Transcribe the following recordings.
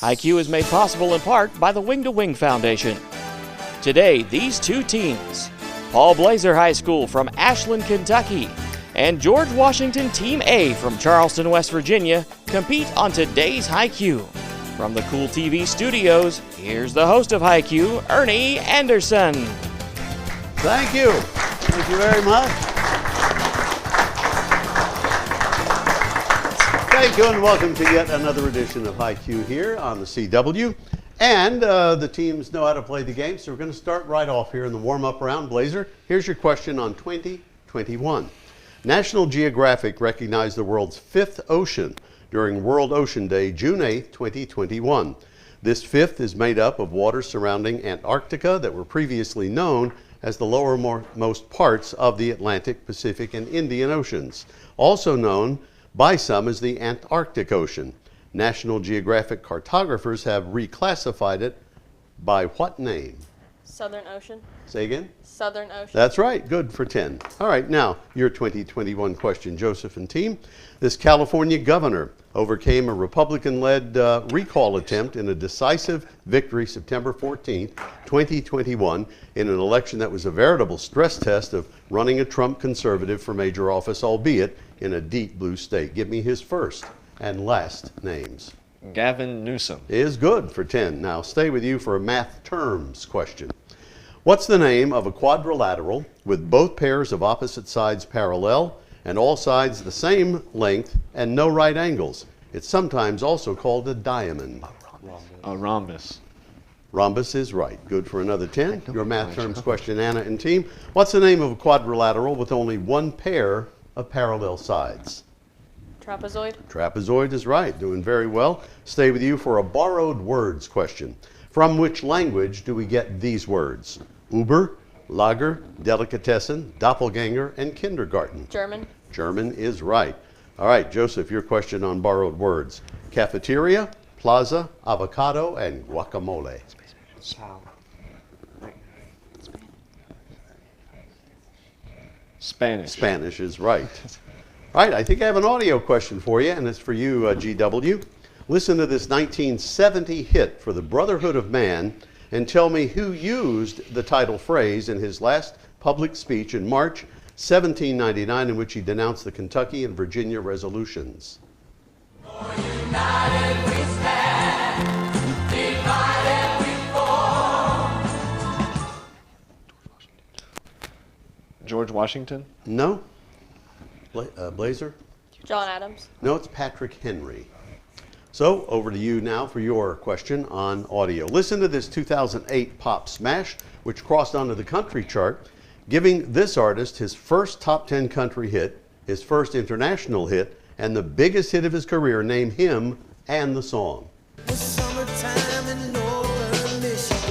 IQ is made possible in part by the Wing to Wing Foundation. Today, these two teams, Paul Blazer High School from Ashland, Kentucky, and George Washington Team A from Charleston, West Virginia, compete on today's HiQ. From the Cool TV studios, here's the host of HiQ, Ernie Anderson. Thank you. Thank you very much. Thank you and welcome to yet another edition of HiQ here on the CW. And the teams know how to play the game, so we're going to start right off here in the warm-up round. Blazer, here's your question on 2021. National Geographic recognized the world's fifth ocean during World Ocean Day, June 8, 2021. This fifth is made up of waters surrounding Antarctica that were previously known as the lowermost parts of the Atlantic, Pacific, and Indian Oceans, also known by some as the Antarctic Ocean. National Geographic cartographers have reclassified it by what name? Southern Ocean. Say again? Southern Ocean. That's right. Good for 10. All right, now your 2021 question, Joseph and team. This California governor overcame a Republican-led recall attempt in a decisive victory September 14th, 2021, in an election that was a veritable stress test of running a Trump conservative for major office, albeit in a deep blue state. Give me his first and last names. Gavin Newsom. Is good for 10. Now stay with you for a math terms question. What's the name of a quadrilateral with both pairs of opposite sides parallel and all sides the same length and no right angles? It's sometimes also called a diamond. A rhombus. Rhombus is right. Good for another 10. Your math terms question, Anna and team. What's the name of a quadrilateral with only one pair of parallel sides? Trapezoid. Trapezoid is right. Doing very well. Stay with you for a borrowed words question. From which language do we get these words? Uber, Lager, Delicatessen, Doppelganger, and Kindergarten. German. German is right. All right, Joseph, your question on borrowed words. Cafeteria, plaza, avocado, and guacamole. Spanish. Spanish is right. All right, I think I have an audio question for you, and it's for you, GW. Listen to this 1970 hit for the Brotherhood of Man and tell me who used the title phrase in his last public speech in March 1799, in which he denounced the Kentucky and Virginia resolutions. United we stand, divided we fall. George Washington? No? Blazer? John Adams. No, it's Patrick Henry. So, over to you now for your question on audio. Listen to this 2008 pop smash, which crossed onto the country chart, giving this artist his first top 10 country hit, his first international hit, and the biggest hit of his career. Name him and the song. The summertime in northern Michigan.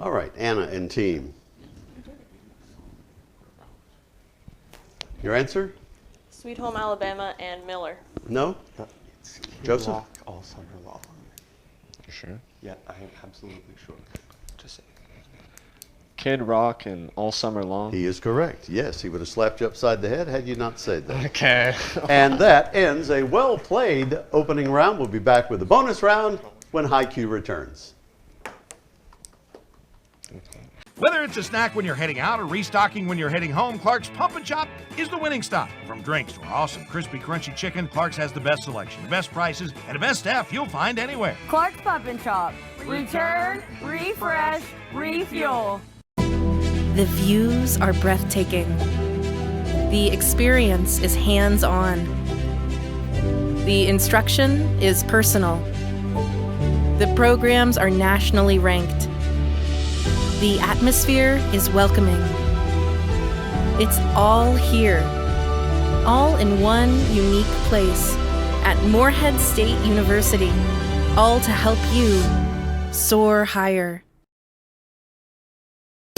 All right, Anna and team. Your answer? Sweet Home Alabama and Miller. No? It's Joseph? Rock all summer long. You sure? Yeah, I am absolutely sure. Just say. Kid Rock and All Summer Long. He is correct. Yes, he would have slapped you upside the head had you not said that. Okay. And that ends a well-played opening round. We'll be back with the bonus round when HiQ returns. Whether it's a snack when you're heading out or restocking when you're heading home, Clark's Pump and Chop is the winning stop. From drinks to our awesome crispy, crunchy chicken, Clark's has the best selection, the best prices, and the best staff you'll find anywhere. Clark's Pump and Chop. Return, refresh, refuel. The views are breathtaking. The experience is hands-on. The instruction is personal. The programs are nationally ranked. The atmosphere is welcoming. It's all here, all in one unique place at Morehead State University, all to help you soar higher.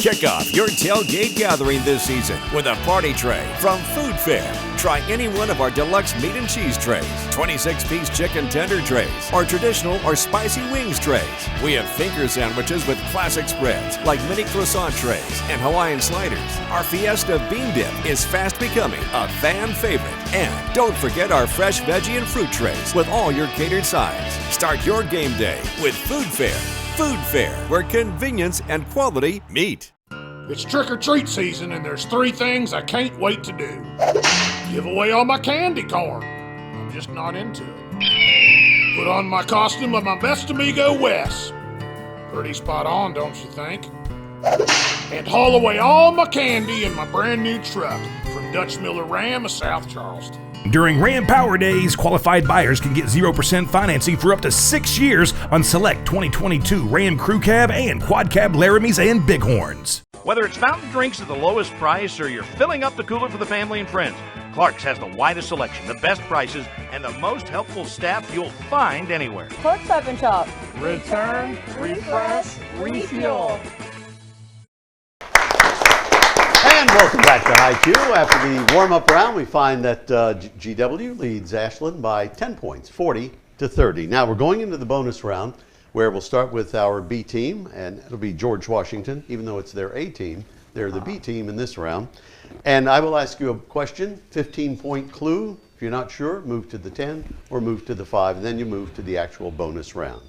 Kick off your tailgate gathering this season with a party tray from Food Fair. Try any one of our deluxe meat and cheese trays, 26-piece chicken tender trays, or traditional or spicy wings trays. We have finger sandwiches with classic spreads like mini croissant trays and Hawaiian sliders. Our Fiesta bean dip is fast becoming a fan favorite. And don't forget our fresh veggie and fruit trays with all your catered sides. Start your game day with Food Fair. Food Fair, where convenience and quality meet. It's trick-or-treat season, and there's 3 things I can't wait to do. Give away all my candy corn. I'm just not into it. Put on my costume of my best amigo, Wes. Pretty spot on, don't you think? And haul away all my candy in my brand new truck from Dutch Miller Ram of South Charleston. During Ram Power Days, qualified buyers can get 0% financing for up to 6 years on select 2022 Ram Crew Cab and Quad Cab Laramies and Bighorns. Whether it's fountain drinks at the lowest price or you're filling up the cooler for the family and friends, Clark's has the widest selection, the best prices, and the most helpful staff you'll find anywhere. Clark Stop and Shop. Return, refresh, refuel. And welcome back to High Q. After the warm-up round, we find that GW leads Ashland by 10 points, 40-30. Now we're going into the bonus round, where we'll start with our B team, and it'll be George Washington. Even though it's their A team, they're the B team in this round. And I will ask you a question, 15-point clue. If you're not sure, move to the 10 or move to the 5, and then you move to the actual bonus round.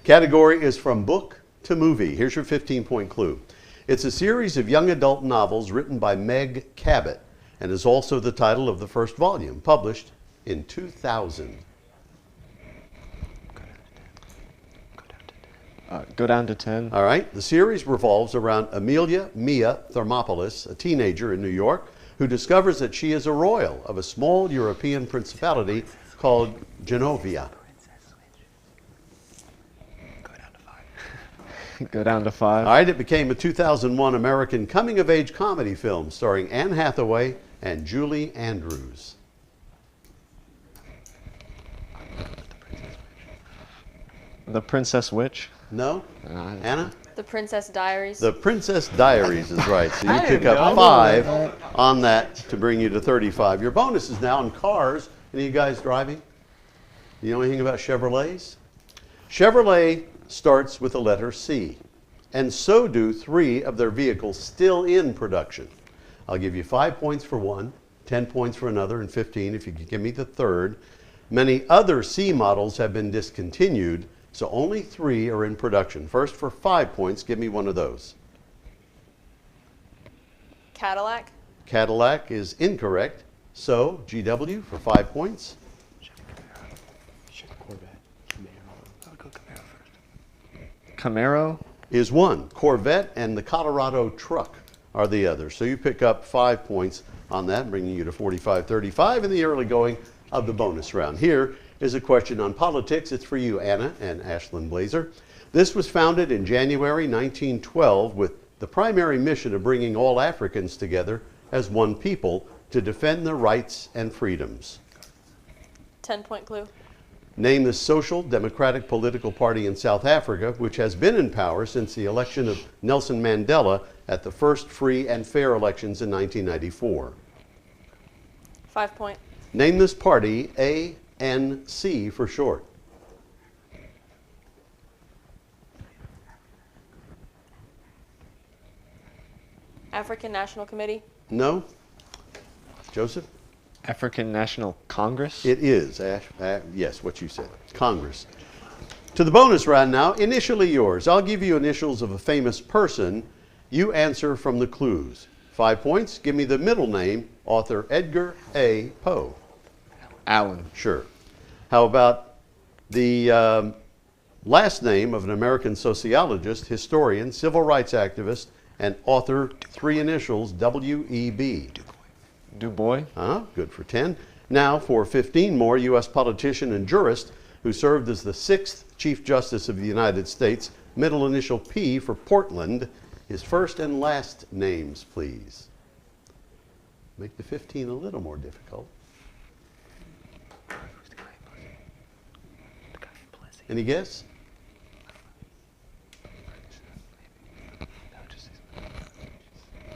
Category is from book to movie. Here's your 15-point clue. It's a series of young adult novels written by Meg Cabot and is also the title of the first volume, published in 2000. Go down to 10. All right. The series revolves around Amelia Mia Thermopolis, a teenager in New York, who discovers that she is a royal of a small European principality called Genovia. Go down to 5. All right, it became a 2001 American coming-of-age comedy film starring Anne Hathaway and Julie Andrews. The Princess Witch? No? Anna? The Princess Diaries. The Princess Diaries is right. So you pick up 5 on that to bring you to 35. Your bonus is now in cars. Any of you guys driving? You know anything about Chevrolets? Chevrolet starts with the letter C, and so do 3 of their vehicles still in production. I'll give you 5 points for one, 10 points for another, and 15 if you can give me the third. Many other C models have been discontinued, so only 3 are in production. First, for 5 points, give me one of those. Cadillac. Cadillac is incorrect. So, GW for 5 points. Camaro is one. Corvette and the Colorado truck are the others. So you pick up 5 points on that, bringing you to 45-35 in the early going of the bonus round. Here is a question on politics. It's for you, Anna and Ashland Blazer. This was founded in January 1912 with the primary mission of bringing all Africans together as one people to defend their rights and freedoms. 10-point clue. Name the Social Democratic political party in South Africa, which has been in power since the election of Nelson Mandela at the first free and fair elections in 1994. 5-point. Name this party, ANC for short. African National Committee. No? Joseph? African National Congress? It is. Yes, what you said. Congress. To the bonus round now, initially yours. I'll give you initials of a famous person. You answer from the clues. 5 points. Give me the middle name, author Edgar A. Poe. Allen. Sure. How about the last name of an American sociologist, historian, civil rights activist, and author, 3 initials, W.E.B. Du Bois. Good for 10. Now for 15 more, U.S. politician and jurist who served as the 6th Chief Justice of the United States, middle initial P for Portland. His first and last names, please. Make the 15 a little more difficult. Any guess?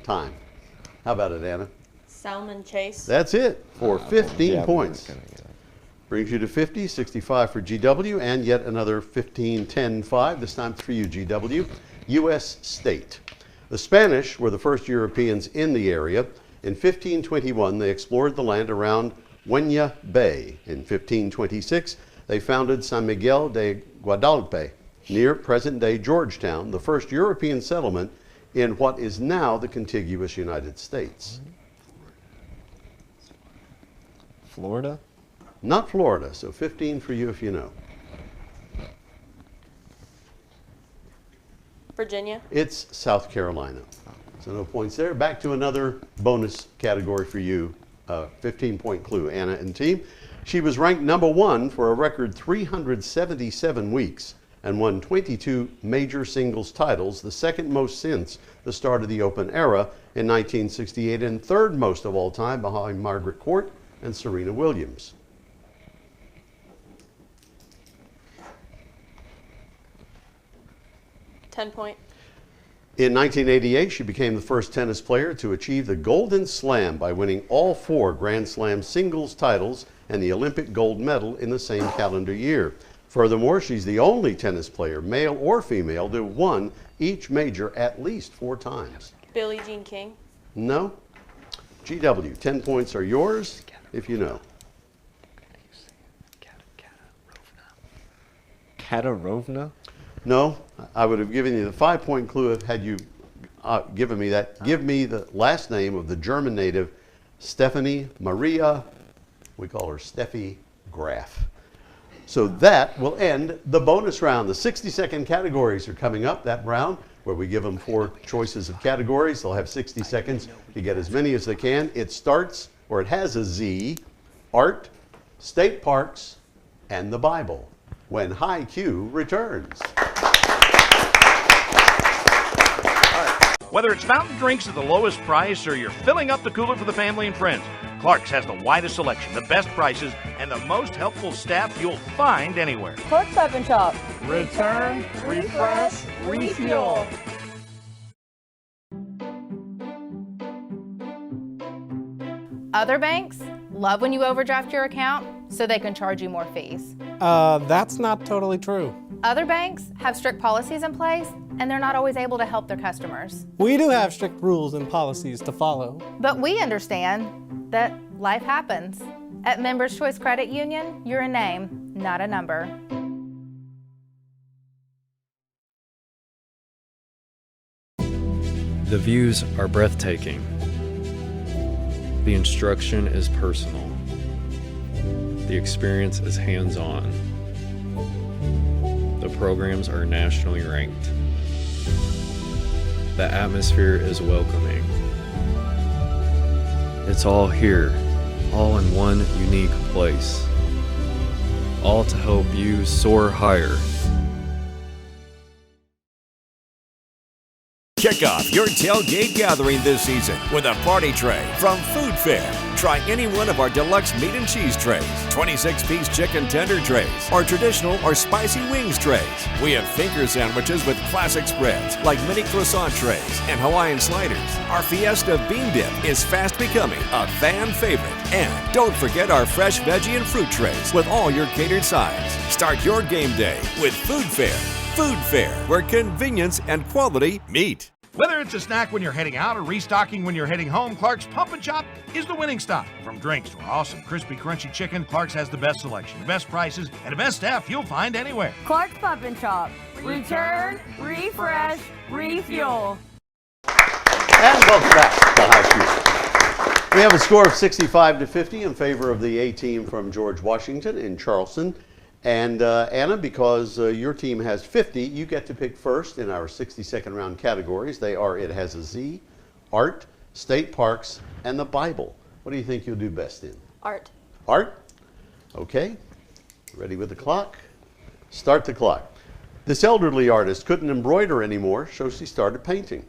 time. How about it, Anna? Salmon Chase. That's it for 15 Yeah, points. Brings you to 50, 65 for GW, and yet another 15, 10, 5. This time for you, GW. U.S. state. The Spanish were the first Europeans in the area. In 1521, they explored the land around Huenya Bay. In 1526, they founded San Miguel de Guadalupe, near present-day Georgetown, the first European settlement in what is now the contiguous United States. Florida? Not Florida, so 15 for you if you know. Virginia. It's South Carolina. So no points there. Back to another bonus category for you, 15-point clue, Anna and team. She was ranked #1 for a record 377 weeks and won 22 major singles titles, the second most since the start of the Open era in 1968 and third most of all time behind Margaret Court and Serena Williams. .10. In 1988, she became the first tennis player to achieve the Golden Slam by winning all 4 Grand Slam singles titles and the Olympic gold medal in the same calendar year. Furthermore, she's the only tennis player, male or female, to have won each major at least 4 times. Billie Jean King. No? GW, 10 points are yours if you know. Katarovna? No, I would have given you the 5-point clue had you given me that. Give me the last name of the German native Stephanie Maria, we call her Steffi Graf. So that will end the bonus round. The 60-second categories are coming up, that round, where we give them 4 choices of categories. They'll have 60 seconds to get as many as they can. It starts, or it has a Z, art, state parks, and the Bible, when High Q returns. Whether it's fountain drinks at the lowest price or you're filling up the cooler for the family and friends, Clark's has the widest selection, the best prices, and the most helpful staff you'll find anywhere. Clark's Stop and Shop. Return, refresh, refuel. Other banks love when you overdraft your account so they can charge you more fees. That's not totally true. Other banks have strict policies in place and they're not always able to help their customers. We do have strict rules and policies to follow. But we understand that life happens. At Members Choice Credit Union, you're a name, not a number. The views are breathtaking. The instruction is personal. The experience is hands-on. The programs are nationally ranked. The atmosphere is welcoming. It's all here, all in one unique place. All to help you soar higher. Kick off your tailgate gathering this season with a party tray from Food Fair. Try any one of our deluxe meat and cheese trays, 26-piece chicken tender trays, or traditional or spicy wings trays. We have finger sandwiches with classic spreads like mini croissant trays and Hawaiian sliders. Our Fiesta bean dip is fast becoming a fan favorite. And don't forget our fresh veggie and fruit trays with all your catered sides. Start your game day with Food Fair. Food Fair, where convenience and quality meet. Whether it's a snack when you're heading out or restocking when you're heading home, Clark's Pump and Chop is the winning stop. From drinks to our awesome crispy crunchy chicken, Clark's has the best selection, the best prices, and the best staff you'll find anywhere. Clark's Stop and Shop. Return, refresh, refuel. And welcome back to High Q. We have a score of 65-50 in favor of the A team from George Washington in Charleston. And Anna, because your team has 50, you get to pick first in our 60-second round categories. They are It Has a Z, Art, State Parks, and the Bible. What do you think you'll do best in? Art. Art? Okay. Ready with the clock? Start the clock. This elderly artist couldn't embroider anymore, so she started painting.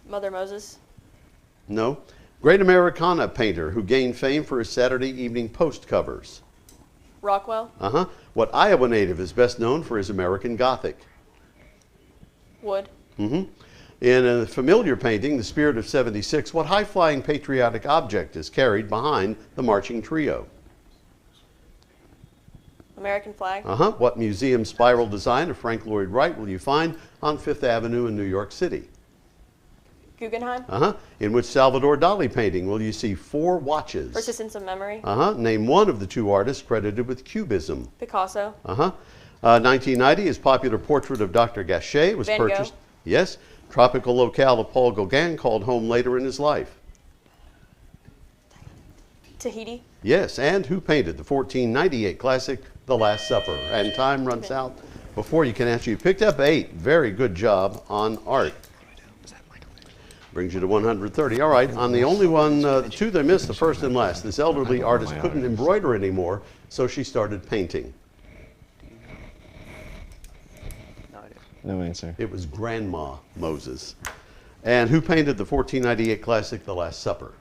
Mother Moses. No. Great Americana painter who gained fame for his Saturday Evening Post covers. Rockwell. What Iowa native is best known for his American Gothic? Wood. In a familiar painting, The Spirit of 76, what high-flying patriotic object is carried behind the marching trio? American flag. What museum spiral design of Frank Lloyd Wright will you find on Fifth Avenue in New York City? Guggenheim. In which Salvador Dali painting will you see 4 watches? Persistence of memory. Name one of the 2 artists credited with Cubism. Picasso. 1990, his popular portrait of Dr. Gachet was Van purchased. Gogh. Yes. Tropical locale of Paul Gauguin called home later in his life. Tahiti. Yes. And who painted the 1498 classic, The Last Supper? And time runs out before you can answer. You picked up 8. Very good job on art. Brings you to 130. All right, on the only one, the 2 they missed, the first and last. This elderly artist couldn't embroider anymore, so she started painting. No answer. It was Grandma Moses. And who painted the 1498 classic, The Last Supper?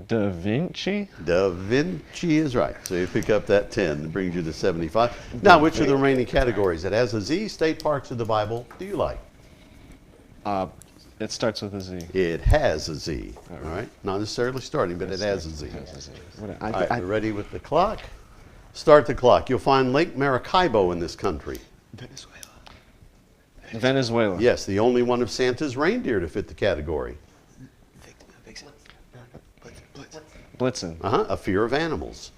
Da Vinci? Da Vinci is right. So you pick up that 10. That brings you to 75. Now, which of the remaining categories? It has a Z, state parks of the Bible, do you like? It starts with a Z. It has a Z. All right. Not necessarily starting, but it has a Z. All right, we're ready with the clock. Start the clock. You'll find Lake Maracaibo in this country. Venezuela. Yes, the only one of Santa's reindeer to fit the category. Blitzen. A fear of animals.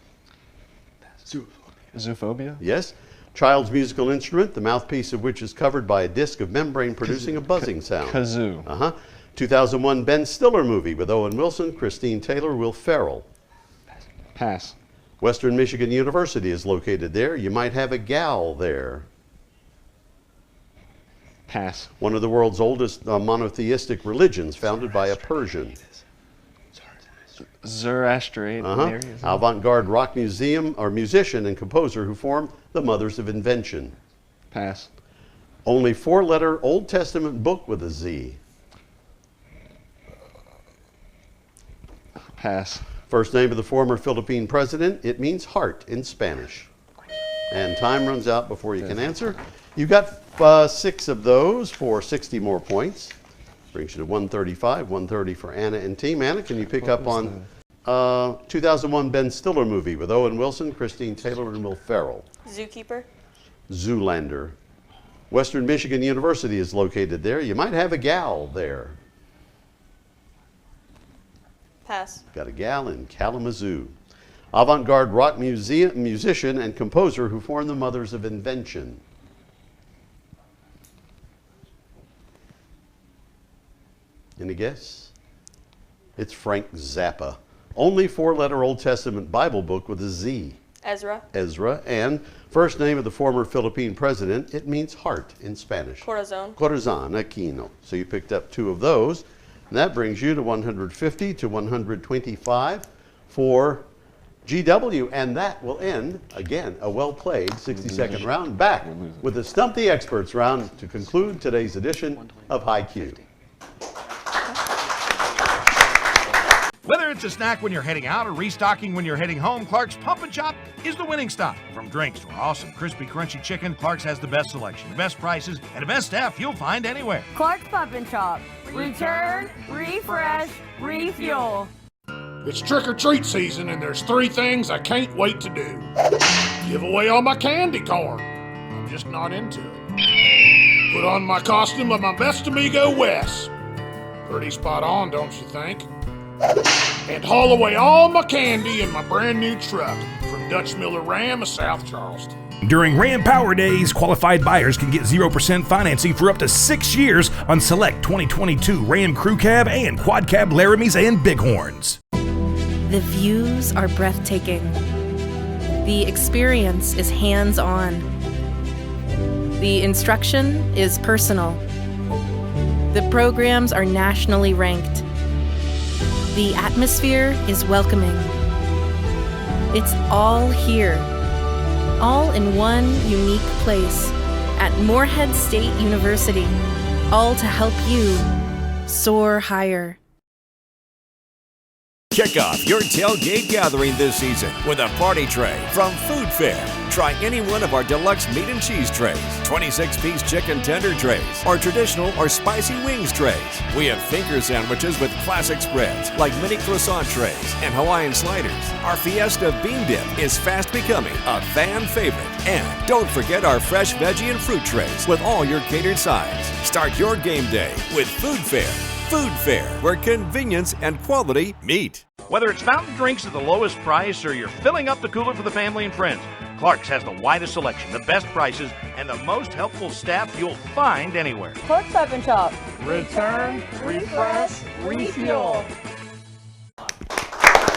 Zoophobia. Yes. Child's musical instrument, the mouthpiece of which is covered by a disc of membrane producing a buzzing sound. Kazoo. 2001 Ben Stiller movie with Owen Wilson, Christine Taylor, Will Ferrell. Pass. Western Michigan University is located there. You might have a gal there. Pass. One of the world's oldest monotheistic religions, founded by a Persian. Zoroastrian. Avant-garde rock musician and composer who formed the Mothers of Invention. Pass. Only 4-letter Old Testament book with a Z. Pass. First name of the former Philippine president. It means heart in Spanish. And time runs out before you can answer. You got 6 of those for 60 more points. Brings you to 135, 130 for Anna and team. Anna, can you pick up on 2001 Ben Stiller movie with Owen Wilson, Christine Taylor, and Will Ferrell? Zookeeper. Zoolander. Western Michigan University is located there. You might have a gal there. Pass. Got a gal in Kalamazoo. Avant-garde rock musician and composer who formed the Mothers of Invention. Any guess? It's Frank Zappa. Only 4-letter Old Testament Bible book with a Z. Ezra. Ezra. And first name of the former Philippine president, it means heart in Spanish. Corazon. Corazon Aquino. So you picked up 2 of those. And that brings you to 150 to 125 for GW. And that will end, again, a well-played 60-second round. Back with the Stump the Experts round to conclude today's edition of High Q. Whether it's a snack when you're heading out or restocking when you're heading home, Clark's Pump and Chop is the winning stop. From drinks to our awesome crispy, crunchy chicken, Clark's has the best selection, the best prices, and the best staff you'll find anywhere. Clark's Pump and Chop. Return, refresh, refuel. It's trick-or-treat season, and there's 3 things I can't wait to do. Give away all my candy corn. I'm just not into it. Put on my costume of my best amigo, Wes. Pretty spot on, don't you think? And haul away all my candy in my brand new truck from Dutch Miller Ram of South Charleston. During Ram Power Days, qualified buyers can get 0% financing for up to 6 years on select 2022 Ram Crew Cab and Quad Cab Laramies and Bighorns. The views are breathtaking. The experience is hands-on. The instruction is personal. The programs are nationally ranked. The atmosphere is welcoming. It's all here, all in one unique place at Morehead State University, all to help you soar higher. Kick off your tailgate gathering this season with a party tray from Food Fair. Try any one of our deluxe meat and cheese trays, 26-piece chicken tender trays, or traditional or spicy wings trays. We have thinker sandwiches with classic spreads like mini croissant trays and Hawaiian sliders. Our Fiesta bean dip is fast becoming a fan favorite. And don't forget our fresh veggie and fruit trays with all your catered sides. Start your game day with Food Fair. Food Fair, where convenience and quality meet. Whether it's fountain drinks at the lowest price or you're filling up the cooler for the family and friends, Clark's has the widest selection, the best prices, and the most helpful staff you'll find anywhere. Clark's Stop and Shop. Return, refresh, refuel.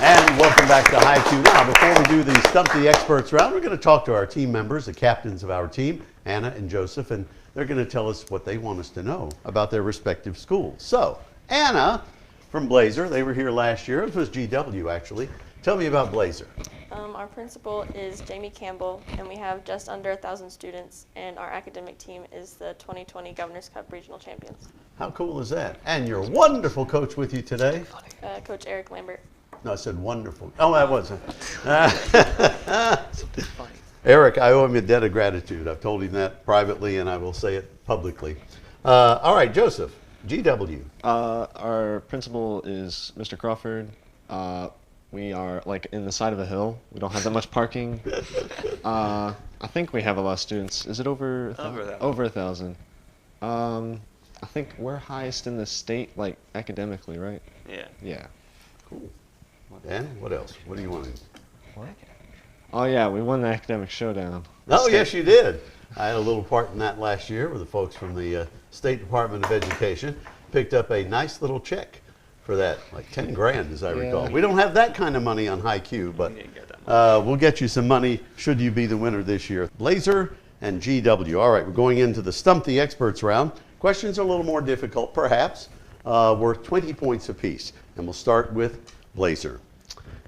And welcome back to High Q. Now, before we do the Stump the Experts round, we're going to talk to our team members, the captains of our team, Anna and Joseph, and they're going to tell us what they want us to know about their respective schools. So, Anna from Blazer, they were here last year. It was GW, actually. Tell me about Blazer. Our principal is Jamie Campbell, and we have just under 1,000 students, and our academic team is the 2020 Governor's Cup Regional Champions. How cool is that? And your wonderful coach with you today? Coach Eric Lambert. No, I said wonderful. Oh, that wasn't. Eric, I owe him a debt of gratitude. I've told him that privately, and I will say it publicly. All right, Joseph, GW. Our principal is Mr. Crawford. We are like in the side of a hill. We don't have that much parking. I think we have a lot of students. Is it over? Over 1,000. I think we're highest in the state, like academically, right? Yeah. Yeah. Cool. And what else? What do you want? What? Oh yeah, we won the academic showdown. Oh yes, you did. I had a little part in that last year with the folks from the State Department of Education. Picked up a nice little check for that, like 10 grand as I recall. We don't have that kind of money on High Q, but we'll get you some money should you be the winner this year. Blazer and GW. All right, we're going into the Stump the Experts round. Questions are a little more difficult, perhaps, worth 20 points apiece. And we'll start with Blazer.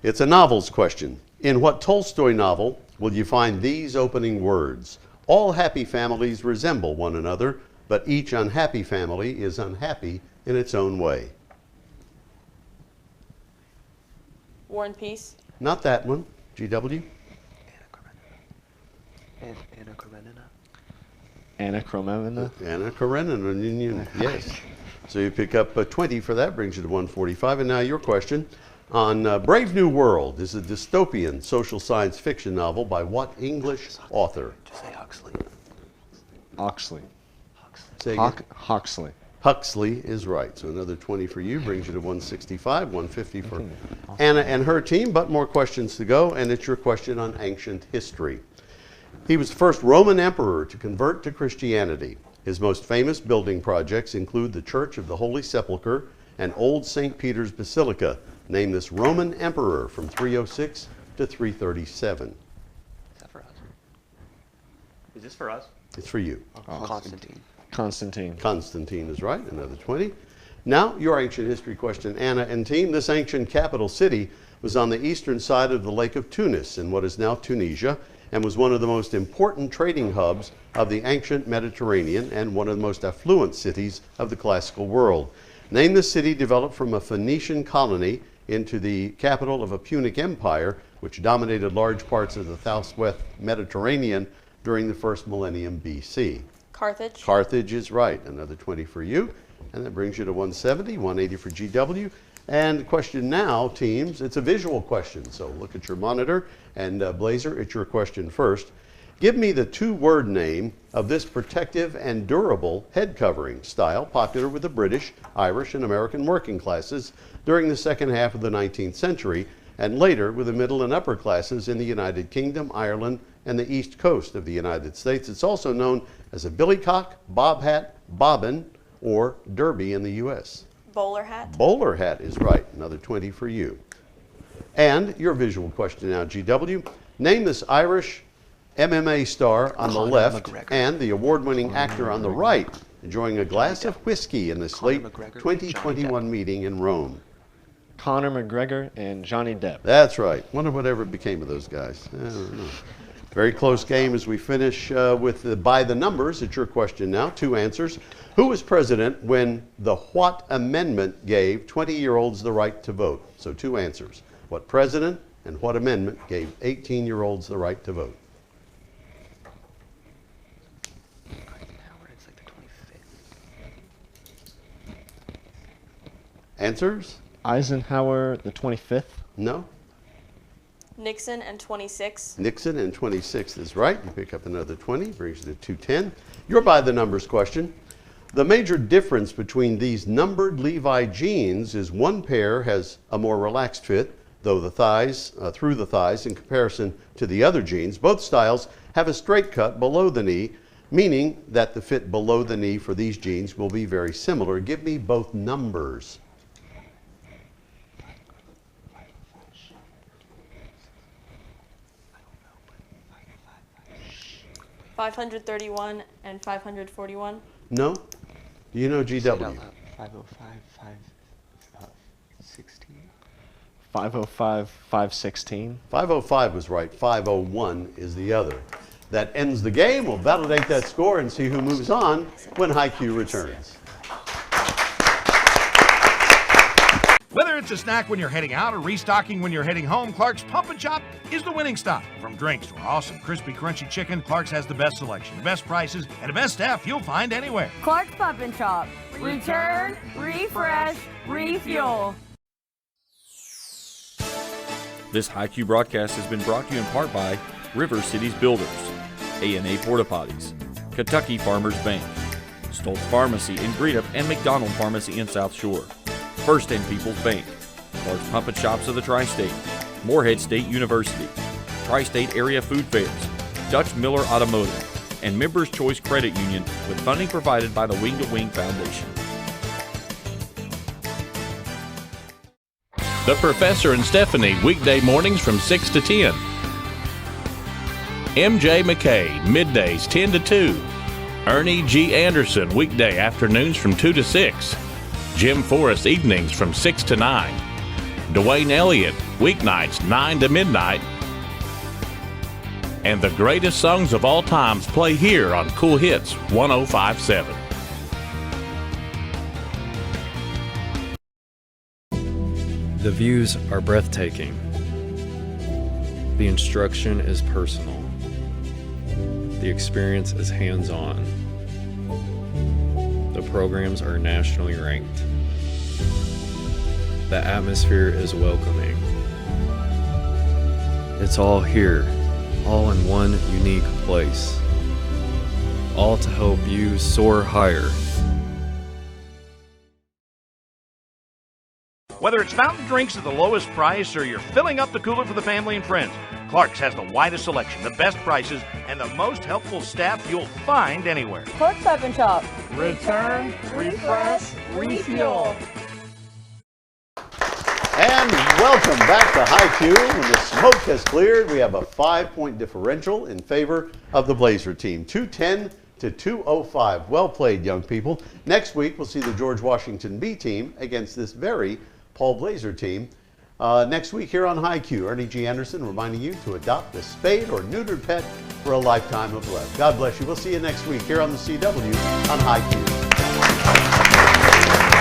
It's a novels question. In what Tolstoy novel will you find these opening words? All happy families resemble one another, but each unhappy family is unhappy in its own way. War and Peace. Not that one. GW? Anna Karenina. Anna Karenina. Anna Karenina, yes. So you pick up 20 for that, brings you to 145. And now your question. On Brave New World is a dystopian social science fiction novel by what English author? Just say Huxley. Oxley. Say again? Huxley. Huxley is right. So another 20 for you, brings you to 165, 150 for Anna and her team, but more questions to go, and it's your question on ancient history. He was the first Roman emperor to convert to Christianity. His most famous building projects include the Church of the Holy Sepulchre and Old St. Peter's Basilica. Name this Roman emperor from 306 to 337. Is that for us? Is this for us? It's for you. Constantine. Constantine. Constantine is right, another 20. Now, your ancient history question, Anna and team. This ancient capital city was on the eastern side of the Lake of Tunis in what is now Tunisia, and was one of the most important trading hubs of the ancient Mediterranean and one of the most affluent cities of the classical world. Name the city developed from a Phoenician colony into the capital of a Punic Empire, which dominated large parts of the southwest Mediterranean during the first millennium BC. Carthage. Carthage is right. Another 20 for you. And that brings you to 170, 180 for GW. And the question now, teams, it's a visual question. So look at your monitor. And Blazer, it's your question first. Give me the two-word name of this protective and durable head covering style popular with the British, Irish, and American working classes during the second half of the 19th century, and later with the middle and upper classes in the United Kingdom, Ireland, and the east coast of the United States. It's also known as a billycock, bob hat, bobbin, or derby in the U.S. Bowler hat. Bowler hat is right. Another 20 for you. And your visual question now, GW. Name this Irish MMA star on the left and the award-winning actor on the right, enjoying a glass of whiskey in this late 2021 meeting in Rome. Conor McGregor and Johnny Depp. That's right. Wonder whatever became of those guys. I don't know. Very close game as we finish with the by the numbers. It's your question now. 2 answers. Who was president when the What Amendment gave 20-year-olds the right to vote? So 2 answers. What president and what amendment gave 18-year-olds the right to vote? Answers? Eisenhower, the 25th? No. Nixon and 26. Nixon and 26 is right. You pick up another 20, brings you to 210. Your by the numbers question. The major difference between these numbered Levi jeans is one pair has a more relaxed fit, though the thighs, through the thighs in comparison to the other jeans. Both styles have a straight cut below the knee, meaning that the fit below the knee for these jeans will be very similar. Give me both numbers. 531 and 541. No? Do you know GW? 505, 516. 505, 516. 505 was right. 501 is the other. That ends the game. We'll validate that score and see who moves on when High Q returns. Whether it's a snack when you're heading out or restocking when you're heading home, Clark's Pump and Chop is the winning stop. From drinks to our awesome crispy, crunchy chicken, Clark's has the best selection, the best prices, and the best staff you'll find anywhere. Clark's Pump and Chop. Return, refresh, refuel. This High Q broadcast has been brought to you in part by River Cities Builders, A&A Porta Potties, Kentucky Farmers Bank, Stoltz Pharmacy in Greenup and McDonald Pharmacy in South Shore, First and People's Bank, Clark's Pump and Shops of the Tri-State, Morehead State University, Tri-State Area Food Fairs, Dutch Miller Automotive, and Members Choice Credit Union with funding provided by the Wing to Wing Foundation. The Professor and Stephanie, weekday mornings from 6 to 10. MJ McKay, middays 10 to 2. Ernie G. Anderson, weekday afternoons from 2 to 6. Jim Forrest, evenings from 6 to 9. Dwayne Elliott, weeknights 9 to midnight. And the greatest songs of all times play here on Cool Hits 105.7. The views are breathtaking. The instruction is personal. The experience is hands-on. The programs are nationally ranked. The atmosphere is welcoming. It's all here, all in one unique place. All to help you soar higher. Whether it's fountain drinks at the lowest price or you're filling up the cooler for the family and friends, Clark's has the widest selection, the best prices, and the most helpful staff you'll find anywhere. Clark's Pump and Chop. Return, refresh, refuel. And welcome back to High Q. When the smoke has cleared, we have a 5-point differential in favor of the Blazer team. 210 to 205. Well played, young people. Next week, we'll see the George Washington B team against this very Paul Blazer team. Next week here on High Q, Ernie G. Anderson reminding you to adopt a spayed or neutered pet for a lifetime of love. God bless you. We'll see you next week here on the CW on High Q.